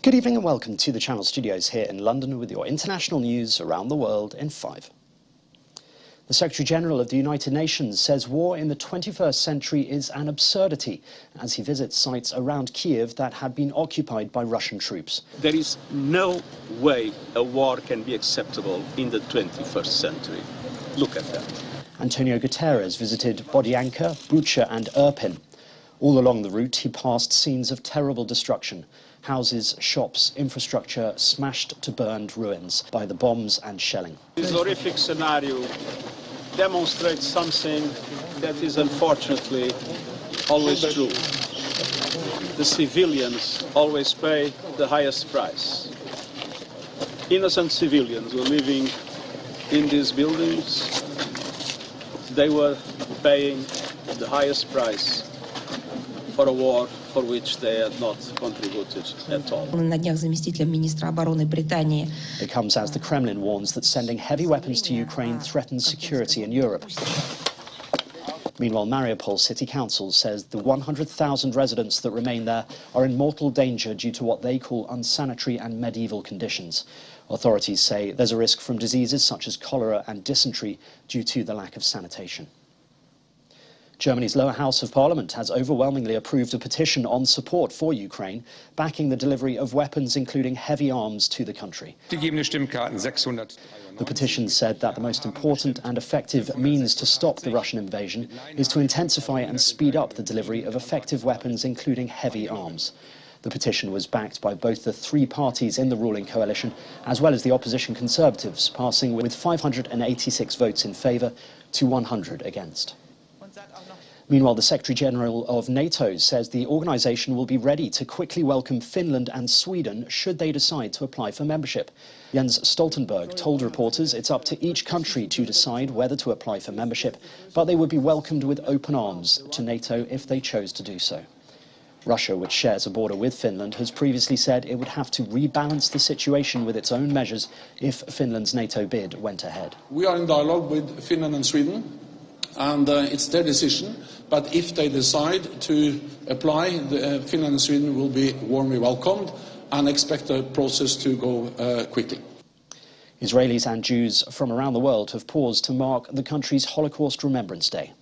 Good evening and welcome to the Channel Studios here in London with your international news around the world in 5. The Secretary-General of the United Nations says war in the 21st century is an absurdity as he visits sites around Kiev that had been occupied by Russian troops. There is no way a war can be acceptable in the 21st century. Look at that. Antonio Guterres visited Bodianka, Bucha and Irpin. All along the route he passed scenes of terrible destruction. Houses, shops, infrastructure smashed to burned ruins by the bombs and shelling. This horrific scenario demonstrates something that is unfortunately always true. The civilians always pay the highest price. Innocent civilians were living in these buildings. They were paying the highest price for a war for which they had not contributed at all. It comes as the Kremlin warns that sending heavy weapons to Ukraine threatens security in Europe. Meanwhile, Mariupol City Council says the 100,000 residents that remain there are in mortal danger due to what they call unsanitary and medieval conditions. Authorities say there's a risk from diseases such as cholera and dysentery due to the lack of sanitation. Germany's lower house of parliament has overwhelmingly approved a petition on support for Ukraine, backing the delivery of weapons including heavy arms to the country. The petition said that the most important and effective means to stop the Russian invasion is to intensify and speed up the delivery of effective weapons including heavy arms. The petition was backed by both the three parties in the ruling coalition as well as the opposition Conservatives, passing with 586 votes in favour to 100 against. Meanwhile, the Secretary-General of NATO says the organisation will be ready to quickly welcome Finland and Sweden should they decide to apply for membership. Jens Stoltenberg told reporters it's up to each country to decide whether to apply for membership, but they would be welcomed with open arms to NATO if they chose to do so. Russia, which shares a border with Finland, has previously said it would have to rebalance the situation with its own measures if Finland's NATO bid went ahead. We are in dialogue with Finland and Sweden, and it's their decision. But if they decide to apply, Finland and Sweden will be warmly welcomed and expect the process to go quickly. Israelis and Jews from around the world have paused to mark the country's Holocaust Remembrance Day.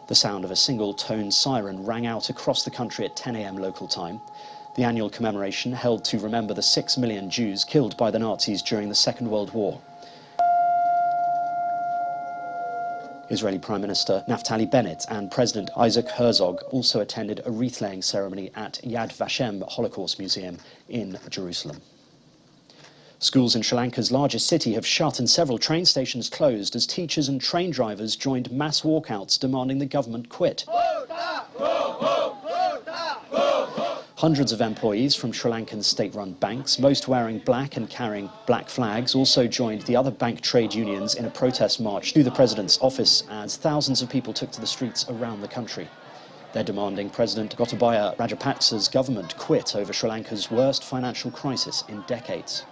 The sound of a single-tone siren rang out across the country at 10 a.m. local time. The annual commemoration held to remember the 6 million Jews killed by the Nazis during the Second World War. Israeli Prime Minister Naftali Bennett and President Isaac Herzog also attended a wreath-laying ceremony at Yad Vashem Holocaust Museum in Jerusalem. Schools in Sri Lanka's largest city have shut and several train stations closed as teachers and train drivers joined mass walkouts demanding the government quit. Hundreds of employees from Sri Lankan state-run banks, most wearing black and carrying black flags, also joined the other bank trade unions in a protest march to the president's office as thousands of people took to the streets around the country. They're demanding President Gotabaya Rajapaksa's government quit over Sri Lanka's worst financial crisis in decades.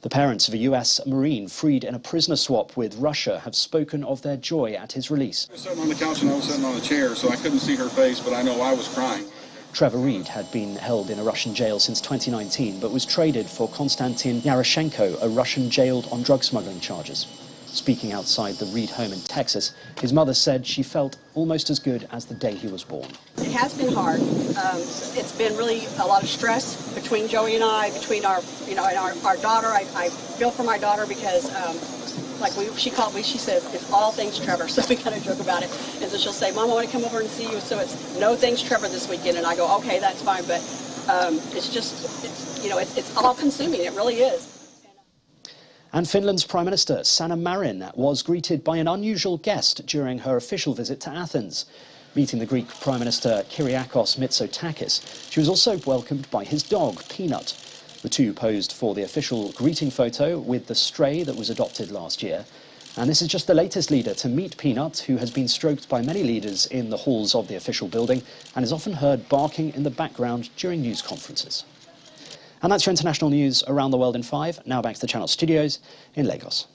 The parents of a US Marine freed in a prisoner swap with Russia have spoken of their joy at his release. I was sitting on the couch and I was sitting on a chair, so I couldn't see her face, but I know I was crying. Trevor Reed had been held in a Russian jail since 2019, but was traded for Konstantin Yaroshenko, a Russian jailed on drug smuggling charges. Speaking outside the Reed home in Texas, his mother said she felt almost as good as the day he was born. It has been hard. It's been really a lot of stress between Joey and I, between our daughter. I feel for my daughter because she called me, she says, it's all things Trevor, so we kind of joke about it. And so she'll say, Mom, I want to come over and see you, so it's no things Trevor this weekend. And I go, okay, that's fine, but it's just, it's all consuming, it really is. And Finland's Prime Minister, Sanna Marin, was greeted by an unusual guest during her official visit to Athens. Meeting the Greek Prime Minister Kyriakos Mitsotakis, she was also welcomed by his dog, Peanut. The two posed for the official greeting photo with the stray that was adopted last year. And this is just the latest leader to meet Peanut, who has been stroked by many leaders in the halls of the official building and is often heard barking in the background during news conferences. And that's your international news around the world in 5. Now back to the Channel Studios in Lagos.